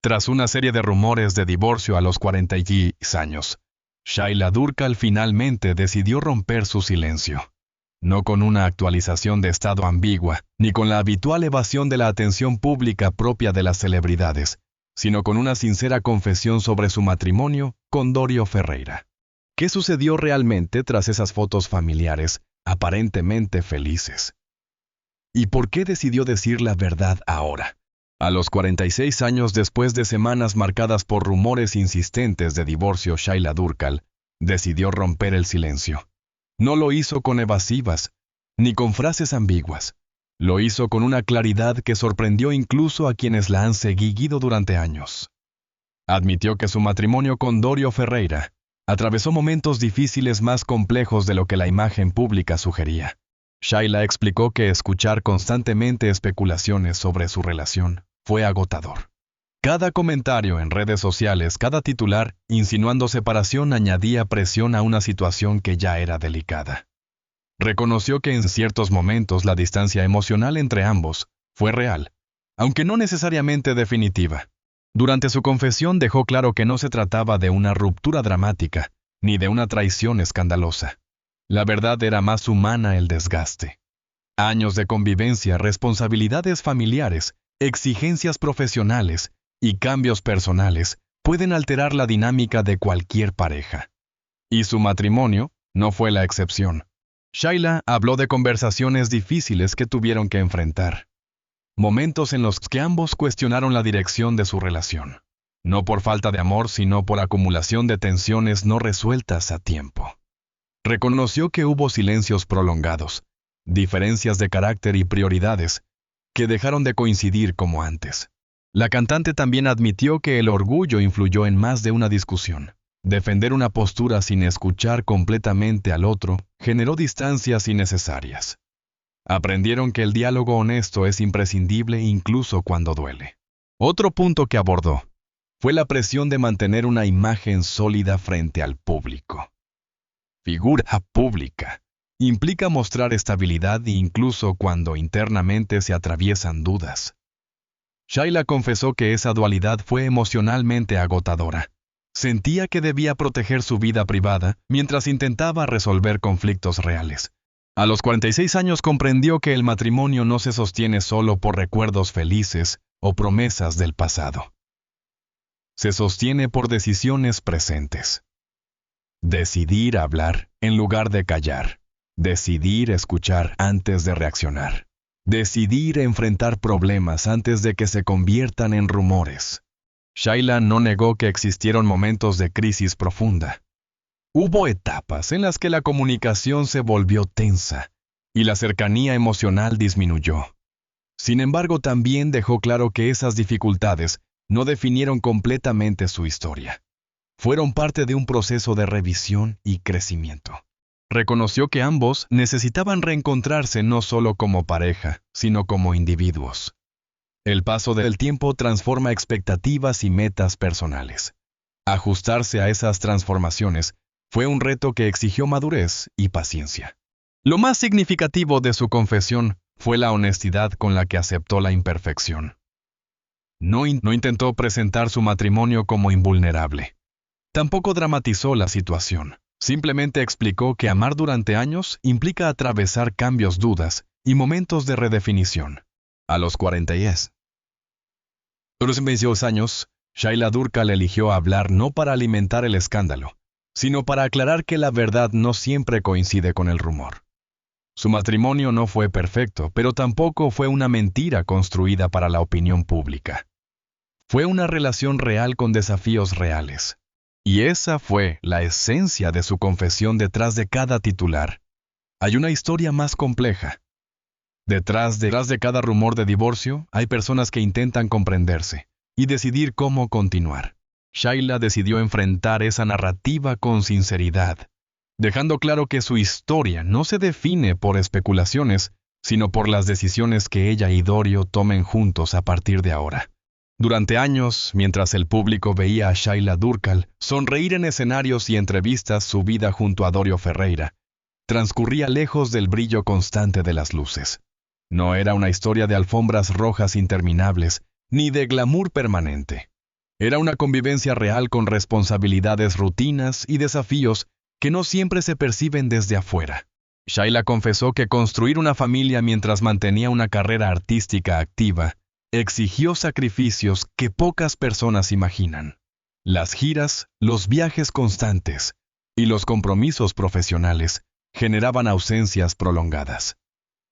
Tras una serie de rumores de divorcio a los 46 años, Shaila Durkal finalmente decidió romper su silencio. No con una actualización de estado ambigua, ni con la habitual evasión de la atención pública propia de las celebridades, sino con una sincera confesión sobre su matrimonio con Dorio Ferreira. ¿Qué sucedió realmente tras esas fotos familiares, aparentemente felices? ¿Y por qué decidió decir la verdad ahora? A los 46 años después de semanas marcadas por rumores insistentes de divorcio, Shaila Durkal decidió romper el silencio. No lo hizo con evasivas, ni con frases ambiguas. Lo hizo con una claridad que sorprendió incluso a quienes la han seguido durante años. Admitió que su matrimonio con Dorio Ferreira atravesó momentos difíciles más complejos de lo que la imagen pública sugería. Shaila explicó que escuchar constantemente especulaciones sobre su relación fue agotador. Cada comentario en redes sociales, cada titular insinuando separación añadía presión a una situación que ya era delicada. Reconoció que en ciertos momentos la distancia emocional entre ambos fue real, aunque no necesariamente definitiva. Durante su confesión dejó claro que no se trataba de una ruptura dramática, ni de una traición escandalosa. La verdad era más humana el desgaste. Años de convivencia, responsabilidades familiares, exigencias profesionales y cambios personales pueden alterar la dinámica de cualquier pareja. Y su matrimonio no fue la excepción. Shaila habló de conversaciones difíciles que tuvieron que enfrentar. Momentos en los que ambos cuestionaron la dirección de su relación. No por falta de amor, sino por acumulación de tensiones no resueltas a tiempo. Reconoció que hubo silencios prolongados, diferencias de carácter y prioridades, que dejaron de coincidir como antes. La cantante también admitió que el orgullo influyó en más de una discusión. Defender una postura sin escuchar completamente al otro generó distancias innecesarias. Aprendieron que el diálogo honesto es imprescindible incluso cuando duele. Otro punto que abordó fue la presión de mantener una imagen sólida frente al público. Figura pública implica mostrar estabilidad incluso cuando internamente se atraviesan dudas. Shaila confesó que esa dualidad fue emocionalmente agotadora. Sentía que debía proteger su vida privada mientras intentaba resolver conflictos reales. A los 46 años comprendió que el matrimonio no se sostiene solo por recuerdos felices o promesas del pasado. Se sostiene por decisiones presentes. Decidir hablar en lugar de callar. Decidir escuchar antes de reaccionar. Decidir enfrentar problemas antes de que se conviertan en rumores. Shaila no negó que existieron momentos de crisis profunda. Hubo etapas en las que la comunicación se volvió tensa y la cercanía emocional disminuyó. Sin embargo, también dejó claro que esas dificultades no definieron completamente su historia. Fueron parte de un proceso de revisión y crecimiento. Reconoció que ambos necesitaban reencontrarse no solo como pareja, sino como individuos. El paso del tiempo transforma expectativas y metas personales. Ajustarse a esas transformaciones fue un reto que exigió madurez y paciencia. Lo más significativo de su confesión fue la honestidad con la que aceptó la imperfección. No intentó presentar su matrimonio como invulnerable. Tampoco dramatizó la situación. Simplemente explicó que amar durante años implica atravesar cambios, dudas y momentos de redefinición. A los 22 años, Shaila Durkal eligió hablar no para alimentar el escándalo, sino para aclarar que la verdad no siempre coincide con el rumor. Su matrimonio no fue perfecto, pero tampoco fue una mentira construida para la opinión pública. Fue una relación real con desafíos reales. Y esa fue la esencia de su confesión. Detrás de cada titular hay una historia más compleja. Detrás de cada rumor de divorcio hay personas que intentan comprenderse y decidir cómo continuar. Shaila decidió enfrentar esa narrativa con sinceridad, dejando claro que su historia no se define por especulaciones, sino por las decisiones que ella y Dorio tomen juntos a partir de ahora. Durante años, mientras el público veía a Shaila Durkal sonreír en escenarios y entrevistas, su vida junto a Dorio Ferreira transcurría lejos del brillo constante de las luces. No era una historia de alfombras rojas interminables, ni de glamour permanente. Era una convivencia real con responsabilidades, rutinas y desafíos que no siempre se perciben desde afuera. Shaila confesó que construir una familia mientras mantenía una carrera artística activa exigió sacrificios que pocas personas imaginan. Las giras, los viajes constantes y los compromisos profesionales generaban ausencias prolongadas.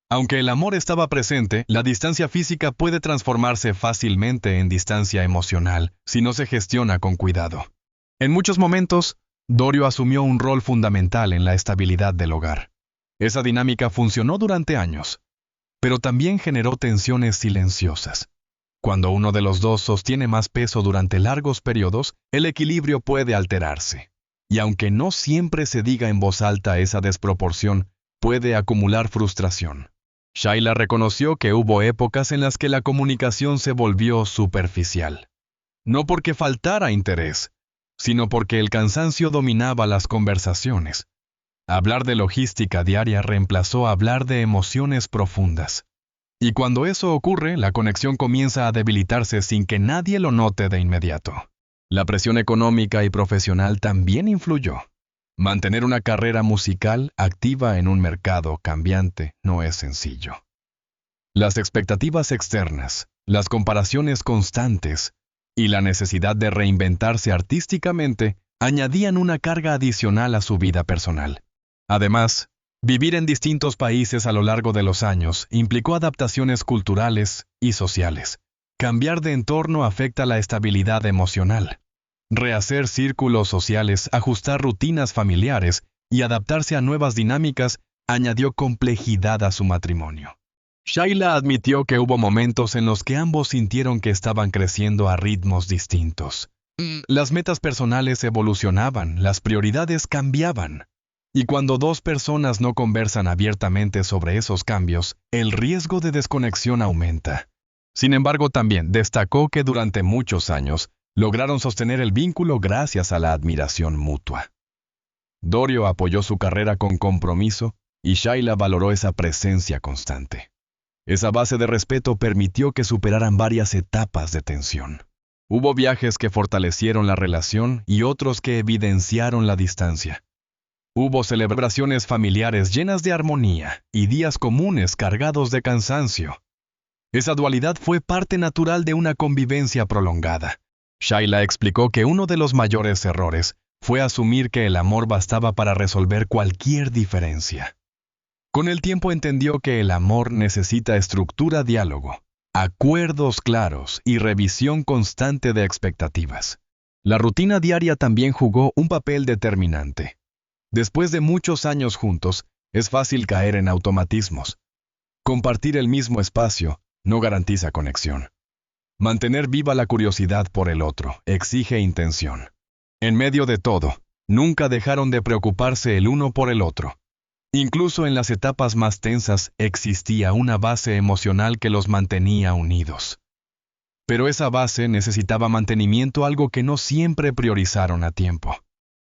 Aunque el amor estaba presente, la distancia física puede transformarse fácilmente en distancia emocional si no se gestiona con cuidado. En muchos momentos, Dorio asumió un rol fundamental en la estabilidad del hogar. Esa dinámica funcionó durante años, pero también generó tensiones silenciosas. Cuando uno de los dos sostiene más peso durante largos periodos, el equilibrio puede alterarse. Y aunque no siempre se diga en voz alta, esa desproporción puede acumular frustración. Shaila reconoció que hubo épocas en las que la comunicación se volvió superficial. No porque faltara interés, sino porque el cansancio dominaba las conversaciones. Hablar de logística diaria reemplazó hablar de emociones profundas. Y cuando eso ocurre, la conexión comienza a debilitarse sin que nadie lo note de inmediato. La presión económica y profesional también influyó. Mantener una carrera musical activa en un mercado cambiante no es sencillo. Las expectativas externas, las comparaciones constantes y la necesidad de reinventarse artísticamente añadían una carga adicional a su vida personal. Además, vivir en distintos países a lo largo de los años implicó adaptaciones culturales y sociales. Cambiar de entorno afecta la estabilidad emocional. Rehacer círculos sociales, ajustar rutinas familiares y adaptarse a nuevas dinámicas añadió complejidad a su matrimonio. Shaila admitió que hubo momentos en los que ambos sintieron que estaban creciendo a ritmos distintos. Las metas personales evolucionaban, las prioridades cambiaban. Y cuando dos personas no conversan abiertamente sobre esos cambios, el riesgo de desconexión aumenta. Sin embargo, también destacó que durante muchos años lograron sostener el vínculo gracias a la admiración mutua. Dorio apoyó su carrera con compromiso y Shaila valoró esa presencia constante. Esa base de respeto permitió que superaran varias etapas de tensión. Hubo viajes que fortalecieron la relación y otros que evidenciaron la distancia. Hubo celebraciones familiares llenas de armonía y días comunes cargados de cansancio. Esa dualidad fue parte natural de una convivencia prolongada. Shaila explicó que uno de los mayores errores fue asumir que el amor bastaba para resolver cualquier diferencia. Con el tiempo entendió que el amor necesita estructura, diálogo, acuerdos claros y revisión constante de expectativas. La rutina diaria también jugó un papel determinante. Después de muchos años juntos, es fácil caer en automatismos. Compartir el mismo espacio no garantiza conexión. Mantener viva la curiosidad por el otro exige intención. En medio de todo, nunca dejaron de preocuparse el uno por el otro. Incluso en las etapas más tensas existía una base emocional que los mantenía unidos. Pero esa base necesitaba mantenimiento, algo que no siempre priorizaron a tiempo.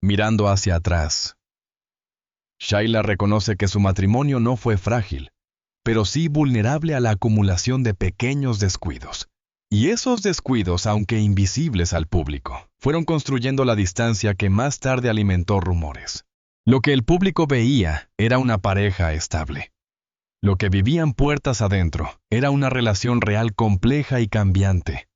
Mirando hacia atrás, Shaila reconoce que su matrimonio no fue frágil, pero sí vulnerable a la acumulación de pequeños descuidos. Y esos descuidos, aunque invisibles al público, fueron construyendo la distancia que más tarde alimentó rumores. Lo que el público veía era una pareja estable. Lo que vivían puertas adentro era una relación real compleja y cambiante.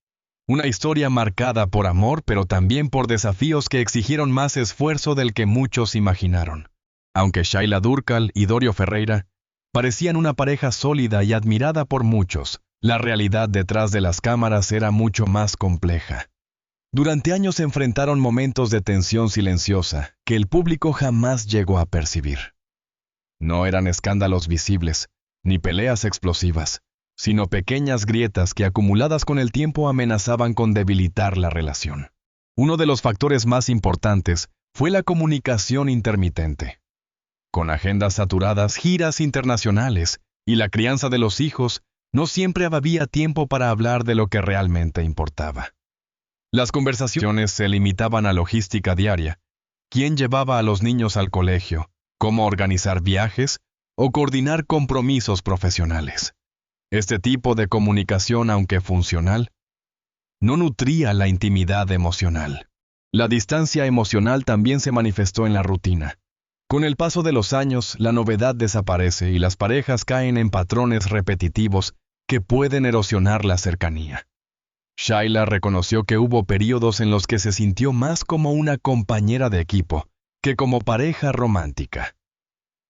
Una historia marcada por amor, pero también por desafíos que exigieron más esfuerzo del que muchos imaginaron. Aunque Shaila Durkal y Dorio Ferreira parecían una pareja sólida y admirada por muchos, la realidad detrás de las cámaras era mucho más compleja. Durante años se enfrentaron momentos de tensión silenciosa que el público jamás llegó a percibir. No eran escándalos visibles, ni peleas explosivas, sino pequeñas grietas que acumuladas con el tiempo amenazaban con debilitar la relación. Uno de los factores más importantes fue la comunicación intermitente. Con agendas saturadas, giras internacionales y la crianza de los hijos, no siempre había tiempo para hablar de lo que realmente importaba. Las conversaciones se limitaban a logística diaria: quién llevaba a los niños al colegio, cómo organizar viajes o coordinar compromisos profesionales. Este tipo de comunicación, aunque funcional, no nutría la intimidad emocional. La distancia emocional también se manifestó en la rutina. Con el paso de los años, la novedad desaparece y las parejas caen en patrones repetitivos que pueden erosionar la cercanía. Shaila reconoció que hubo periodos en los que se sintió más como una compañera de equipo que como pareja romántica.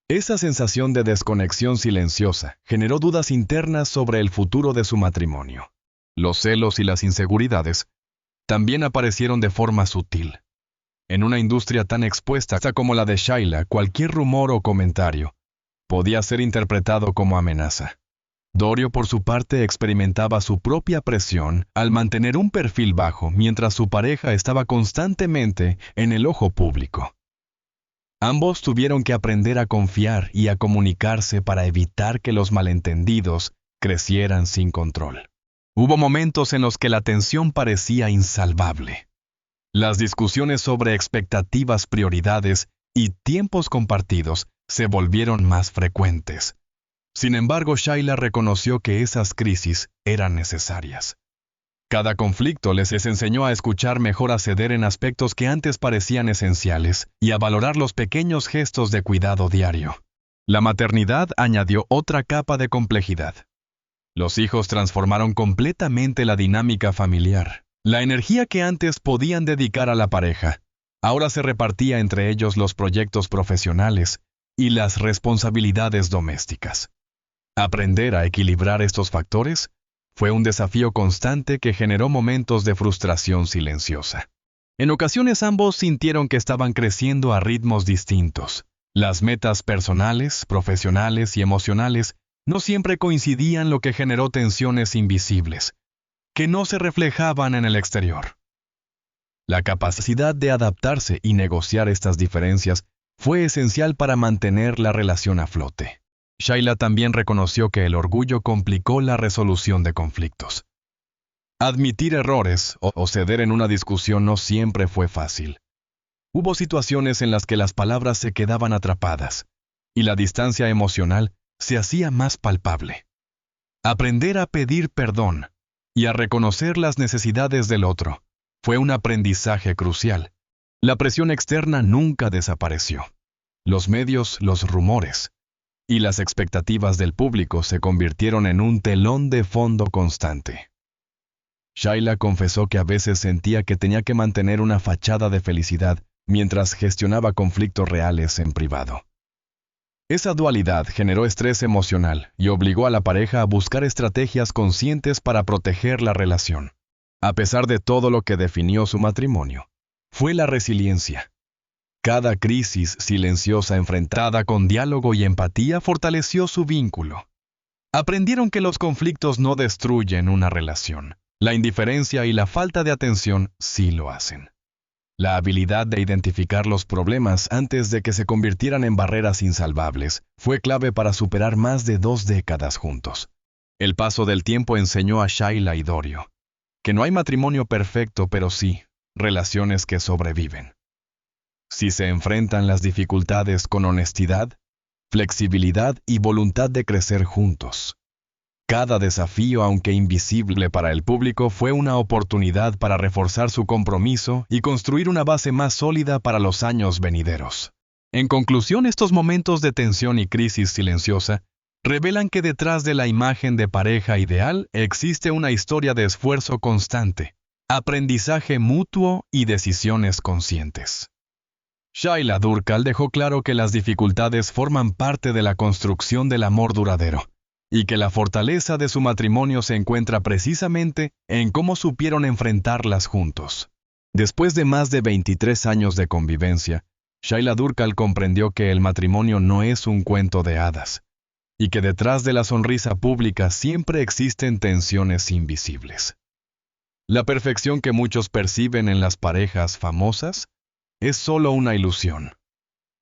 Esa sensación de desconexión silenciosa generó dudas internas sobre el futuro de su matrimonio. Los celos y las inseguridades también aparecieron de forma sutil. En una industria tan expuesta como la de Shaila, cualquier rumor o comentario podía ser interpretado como amenaza. Dorio, por su parte, experimentaba su propia presión al mantener un perfil bajo mientras su pareja estaba constantemente en el ojo público. Ambos tuvieron que aprender a confiar y a comunicarse para evitar que los malentendidos crecieran sin control. Hubo momentos en los que la tensión parecía insalvable. Las discusiones sobre expectativas, prioridades y tiempos compartidos se volvieron más frecuentes. Sin embargo, Shaila reconoció que esas crisis eran necesarias. Cada conflicto les enseñó a escuchar mejor, a ceder en aspectos que antes parecían esenciales y a valorar los pequeños gestos de cuidado diario. La maternidad añadió otra capa de complejidad. Los hijos transformaron completamente la dinámica familiar. La energía que antes podían dedicar a la pareja, ahora se repartía entre ellos los proyectos profesionales y las responsabilidades domésticas. Aprender a equilibrar estos factores fue un desafío constante que generó momentos de frustración silenciosa. En ocasiones ambos sintieron que estaban creciendo a ritmos distintos. Las metas personales, profesionales y emocionales no siempre coincidían, lo que generó tensiones invisibles, que no se reflejaban en el exterior. La capacidad de adaptarse y negociar estas diferencias fue esencial para mantener la relación a flote. Shaila también reconoció que el orgullo complicó la resolución de conflictos. Admitir errores o ceder en una discusión no siempre fue fácil. Hubo situaciones en las que las palabras se quedaban atrapadas y la distancia emocional se hacía más palpable. Aprender a pedir perdón y a reconocer las necesidades del otro fue un aprendizaje crucial. La presión externa nunca desapareció. Los medios, los rumores y las expectativas del público se convirtieron en un telón de fondo constante. Shaila confesó que a veces sentía que tenía que mantener una fachada de felicidad mientras gestionaba conflictos reales en privado. Esa dualidad generó estrés emocional y obligó a la pareja a buscar estrategias conscientes para proteger la relación. A pesar de todo, lo que definió su matrimonio fue la resiliencia. Cada crisis silenciosa enfrentada con diálogo y empatía fortaleció su vínculo. Aprendieron que los conflictos no destruyen una relación. La indiferencia y la falta de atención sí lo hacen. La habilidad de identificar los problemas antes de que se convirtieran en barreras insalvables fue clave para superar más de 2 décadas juntos. El paso del tiempo enseñó a Shaila y Dorio que no hay matrimonio perfecto, pero sí relaciones que sobreviven. Si se enfrentan las dificultades con honestidad, flexibilidad y voluntad de crecer juntos. Cada desafío, aunque invisible para el público, fue una oportunidad para reforzar su compromiso y construir una base más sólida para los años venideros. En conclusión, estos momentos de tensión y crisis silenciosa revelan que detrás de la imagen de pareja ideal existe una historia de esfuerzo constante, aprendizaje mutuo y decisiones conscientes. Shaila Durkal dejó claro que las dificultades forman parte de la construcción del amor duradero, y que la fortaleza de su matrimonio se encuentra precisamente en cómo supieron enfrentarlas juntos. Después de más de 23 años de convivencia, Shaila Durkal comprendió que el matrimonio no es un cuento de hadas, y que detrás de la sonrisa pública siempre existen tensiones invisibles. La perfección que muchos perciben en las parejas famosas es solo una ilusión.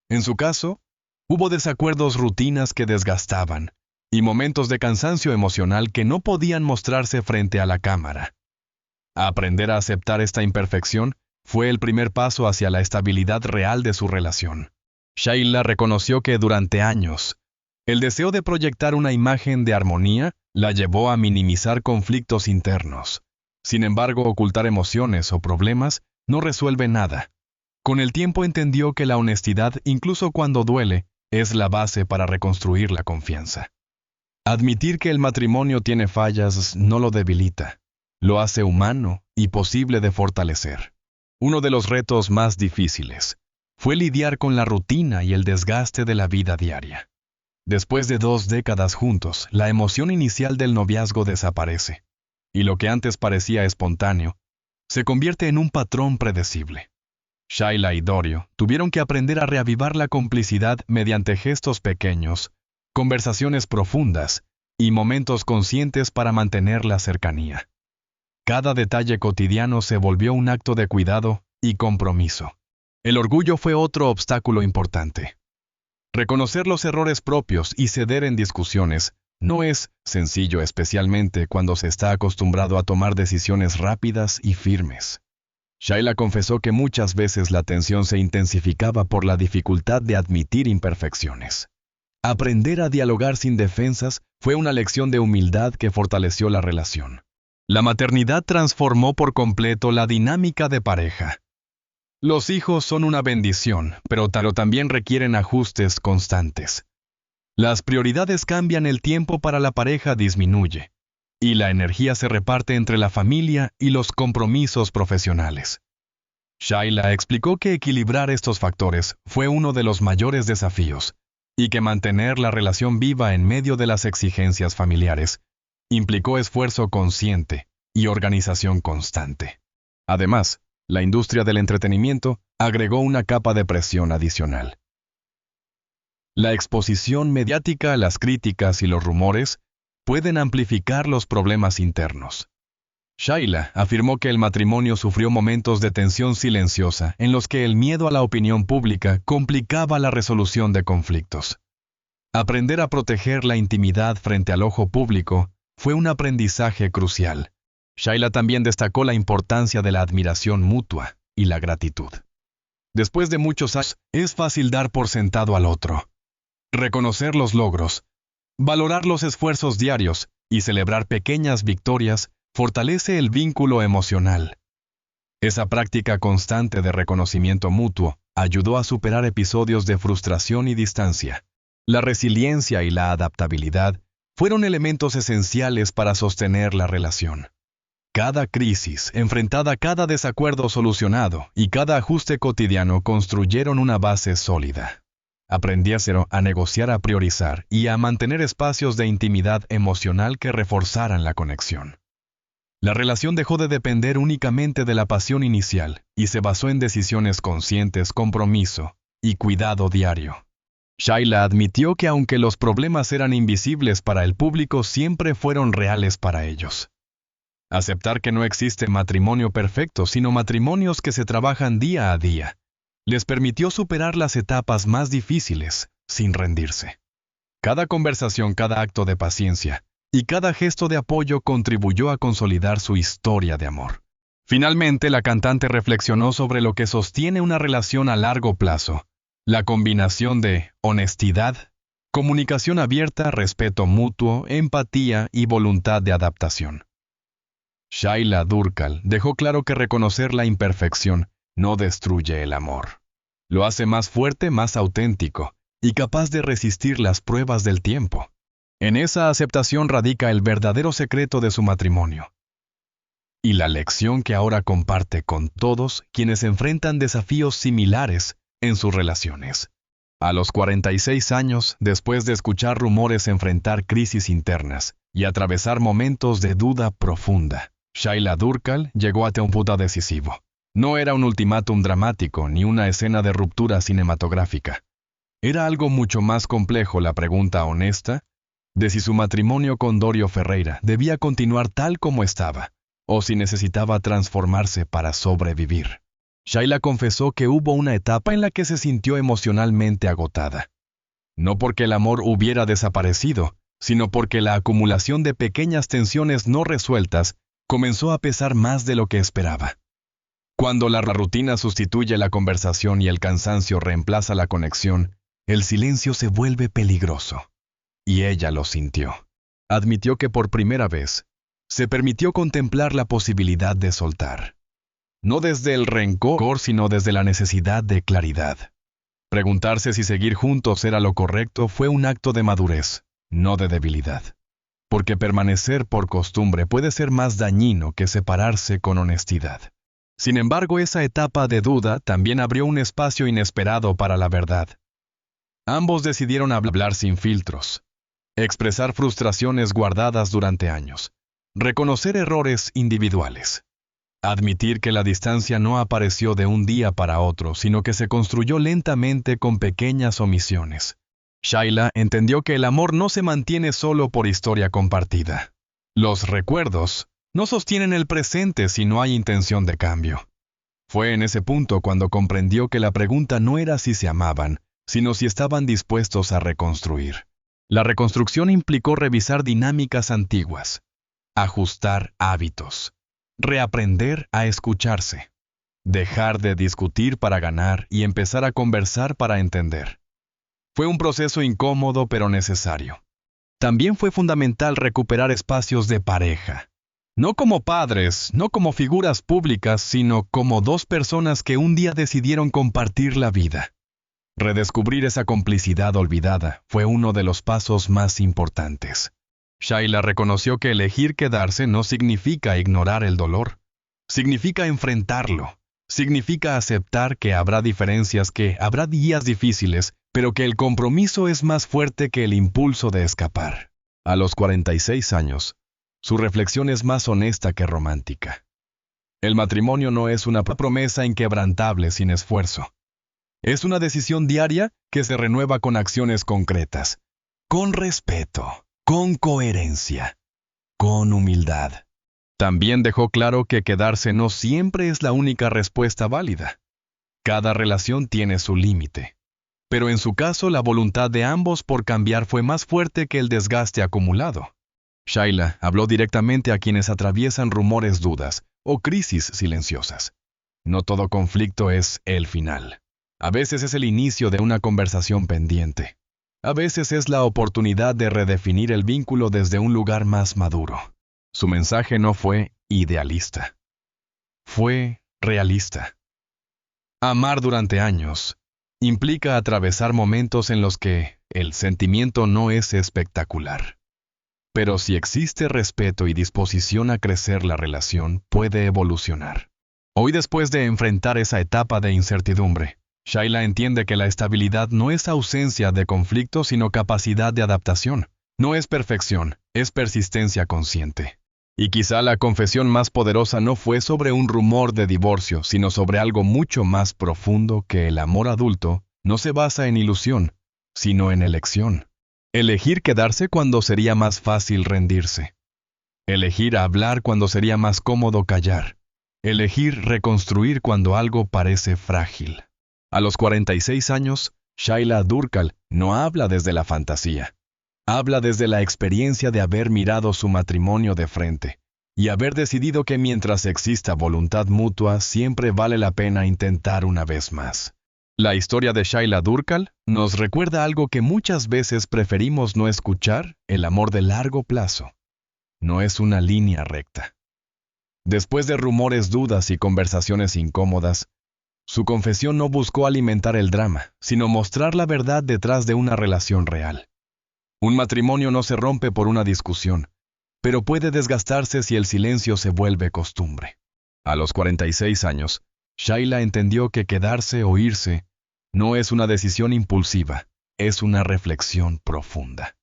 En su caso, hubo desacuerdos, rutinas que desgastaban, y momentos de cansancio emocional que no podían mostrarse frente a la cámara. Aprender a aceptar esta imperfección fue el primer paso hacia la estabilidad real de su relación. Shaila reconoció que durante años, el deseo de proyectar una imagen de armonía la llevó a minimizar conflictos internos, Sin embargo, ocultar emociones o problemas no resuelve nada. Con el tiempo entendió que la honestidad, incluso cuando duele, es la base para reconstruir la confianza. Admitir que el matrimonio tiene fallas no lo debilita, lo hace humano y posible de fortalecer. Uno de los retos más difíciles fue lidiar con la rutina y el desgaste de la vida diaria. Después de 2 décadas juntos, la emoción inicial del noviazgo desaparece, y lo que antes parecía espontáneo, se convierte en un patrón predecible. Shaila y Dorio tuvieron que aprender a reavivar la complicidad mediante gestos pequeños, conversaciones profundas y momentos conscientes para mantener la cercanía. Cada detalle cotidiano se volvió un acto de cuidado y compromiso. El orgullo fue otro obstáculo importante. Reconocer los errores propios y ceder en discusiones no es sencillo, especialmente cuando se está acostumbrado a tomar decisiones rápidas y firmes. Shaila confesó que muchas veces la tensión se intensificaba por la dificultad de admitir imperfecciones. Aprender a dialogar sin defensas fue una lección de humildad que fortaleció la relación. La maternidad transformó por completo la dinámica de pareja. Los hijos son una bendición, pero también requieren ajustes constantes. Las prioridades cambian, el tiempo para la pareja disminuye, y la energía se reparte entre la familia y los compromisos profesionales. Shaila explicó que equilibrar estos factores fue uno de los mayores desafíos, y que mantener la relación viva en medio de las exigencias familiares implicó esfuerzo consciente y organización constante. Además, la industria del entretenimiento agregó una capa de presión adicional. La exposición mediática, las críticas y los rumores pueden amplificar los problemas internos. Shaila afirmó que el matrimonio sufrió momentos de tensión silenciosa en los que el miedo a la opinión pública complicaba la resolución de conflictos. Aprender a proteger la intimidad frente al ojo público fue un aprendizaje crucial. Shaila también destacó la importancia de la admiración mutua y la gratitud. Después de muchos años, es fácil dar por sentado al otro. Reconocer los logros, valorar los esfuerzos diarios y celebrar pequeñas victorias fortalece el vínculo emocional. Esa práctica constante de reconocimiento mutuo ayudó a superar episodios de frustración y distancia. La resiliencia y la adaptabilidad fueron elementos esenciales para sostener la relación. Cada crisis enfrentada, cada desacuerdo solucionado y cada ajuste cotidiano construyeron una base sólida. Aprendieron a negociar, a priorizar y a mantener espacios de intimidad emocional que reforzaran la conexión. La relación dejó de depender únicamente de la pasión inicial y se basó en decisiones conscientes, compromiso y cuidado diario. Shaila admitió que aunque los problemas eran invisibles para el público, siempre fueron reales para ellos. Aceptar que no existe matrimonio perfecto, sino matrimonios que se trabajan día a día, les permitió superar las etapas más difíciles sin rendirse. Cada conversación, cada acto de paciencia y cada gesto de apoyo contribuyó a consolidar su historia de amor. Finalmente, la cantante reflexionó sobre lo que sostiene una relación a largo plazo: la combinación de honestidad, comunicación abierta, respeto mutuo, empatía y voluntad de adaptación. Shaila Durkal dejó claro que reconocer la imperfección no destruye el amor. Lo hace más fuerte, más auténtico y capaz de resistir las pruebas del tiempo. En esa aceptación radica el verdadero secreto de su matrimonio. Y la lección que ahora comparte con todos quienes enfrentan desafíos similares en sus relaciones. A los 46 años, después de escuchar rumores, enfrentar crisis internas y atravesar momentos de duda profunda, Shaila Durkal llegó a un punto decisivo. No era un ultimátum dramático ni una escena de ruptura cinematográfica. Era algo mucho más complejo: la pregunta honesta de si su matrimonio con Dorio Ferreira debía continuar tal como estaba, o si necesitaba transformarse para sobrevivir. Shaila confesó que hubo una etapa en la que se sintió emocionalmente agotada. No porque el amor hubiera desaparecido, sino porque la acumulación de pequeñas tensiones no resueltas comenzó a pesar más de lo que esperaba. Cuando la rutina sustituye la conversación y el cansancio reemplaza la conexión, el silencio se vuelve peligroso. Y ella lo sintió. Admitió que por primera vez Se permitió contemplar la posibilidad de soltar. No desde el rencor, sino desde la necesidad de claridad. Preguntarse si seguir juntos era lo correcto fue un acto de madurez, no de debilidad. Porque permanecer por costumbre puede ser más dañino que separarse con honestidad. Sin embargo, esa etapa de duda también abrió un espacio inesperado para la verdad. Ambos decidieron hablar sin filtros, expresar frustraciones guardadas durante años, reconocer errores individuales, admitir que la distancia no apareció de un día para otro, sino que se construyó lentamente con pequeñas omisiones. Shayla entendió que el amor no se mantiene solo por historia compartida. Los recuerdos no sostienen el presente si no hay intención de cambio. Fue en ese punto cuando comprendió que la pregunta no era si se amaban, sino si estaban dispuestos a reconstruir. La reconstrucción implicó revisar dinámicas antiguas, ajustar hábitos, reaprender a escucharse, dejar de discutir para ganar y empezar a conversar para entender. Fue un proceso incómodo pero necesario. También fue fundamental recuperar espacios de pareja. No como padres, no como figuras públicas, sino como dos personas que un día decidieron compartir la vida. Redescubrir esa complicidad olvidada fue uno de los pasos más importantes. Shayla reconoció que elegir quedarse no significa ignorar el dolor. Significa enfrentarlo. Significa aceptar que habrá diferencias, que habrá días difíciles, pero que el compromiso es más fuerte que el impulso de escapar. A los 46 años, su reflexión es más honesta que romántica. El matrimonio no es una promesa inquebrantable sin esfuerzo. Es una decisión diaria que se renueva con acciones concretas, con respeto, con coherencia, con humildad. También dejó claro que quedarse no siempre es la única respuesta válida. Cada relación tiene su límite. Pero en su caso, la voluntad de ambos por cambiar fue más fuerte que el desgaste acumulado. Shayla habló directamente a quienes atraviesan rumores, dudas o crisis silenciosas. No todo conflicto es el final. A veces es el inicio de una conversación pendiente. A veces es la oportunidad de redefinir el vínculo desde un lugar más maduro. Su mensaje no fue idealista. Fue realista. Amar durante años implica atravesar momentos en los que el sentimiento no es espectacular. Pero si existe respeto y disposición a crecer, la relación puede evolucionar. Hoy, después de enfrentar esa etapa de incertidumbre, Shayla entiende que la estabilidad no es ausencia de conflicto, sino capacidad de adaptación. No es perfección, es persistencia consciente. Y quizá la confesión más poderosa no fue sobre un rumor de divorcio, sino sobre algo mucho más profundo: que el amor adulto no se basa en ilusión, sino en elección. Elegir quedarse cuando sería más fácil rendirse. Elegir hablar cuando sería más cómodo callar. Elegir reconstruir cuando algo parece frágil. A los 46 años, Shayla Durkal no habla desde la fantasía. Habla desde la experiencia de haber mirado su matrimonio de frente y haber decidido que mientras exista voluntad mutua, siempre vale la pena intentar una vez más. La historia de Shayla Durkal nos recuerda algo que muchas veces preferimos no escuchar: el amor de largo plazo no es una línea recta. Después de rumores, dudas y conversaciones incómodas, su confesión no buscó alimentar el drama, sino mostrar la verdad detrás de una relación real. Un matrimonio no se rompe por una discusión, pero puede desgastarse si el silencio se vuelve costumbre. A los 46 años, Shayla entendió que quedarse o irse no es una decisión impulsiva, es una reflexión profunda.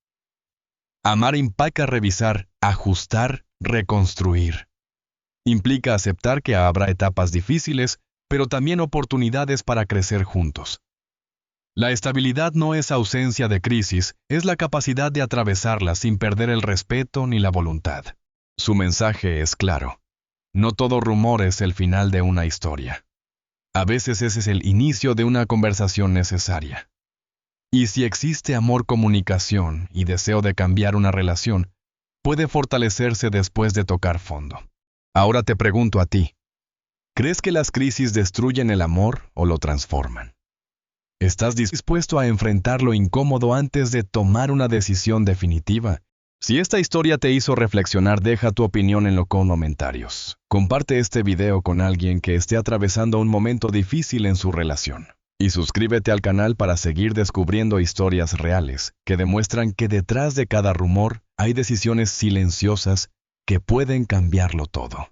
Amar implica revisar, ajustar, reconstruir. Implica aceptar que habrá etapas difíciles, pero también oportunidades para crecer juntos. La estabilidad no es ausencia de crisis, es la capacidad de atravesarlas sin perder el respeto ni la voluntad. Su mensaje es claro. No todo rumor es el final de una historia. A veces ese es el inicio de una conversación necesaria. Y si existe amor, comunicación y deseo de cambiar una relación, puede fortalecerse después de tocar fondo. Ahora te pregunto a ti: ¿crees que las crisis destruyen el amor o lo transforman? ¿Estás dispuesto a enfrentar lo incómodo antes de tomar una decisión definitiva? Si esta historia te hizo reflexionar, deja tu opinión en los comentarios. Comparte este video con alguien que esté atravesando un momento difícil en su relación. Y suscríbete al canal para seguir descubriendo historias reales que demuestran que detrás de cada rumor hay decisiones silenciosas que pueden cambiarlo todo.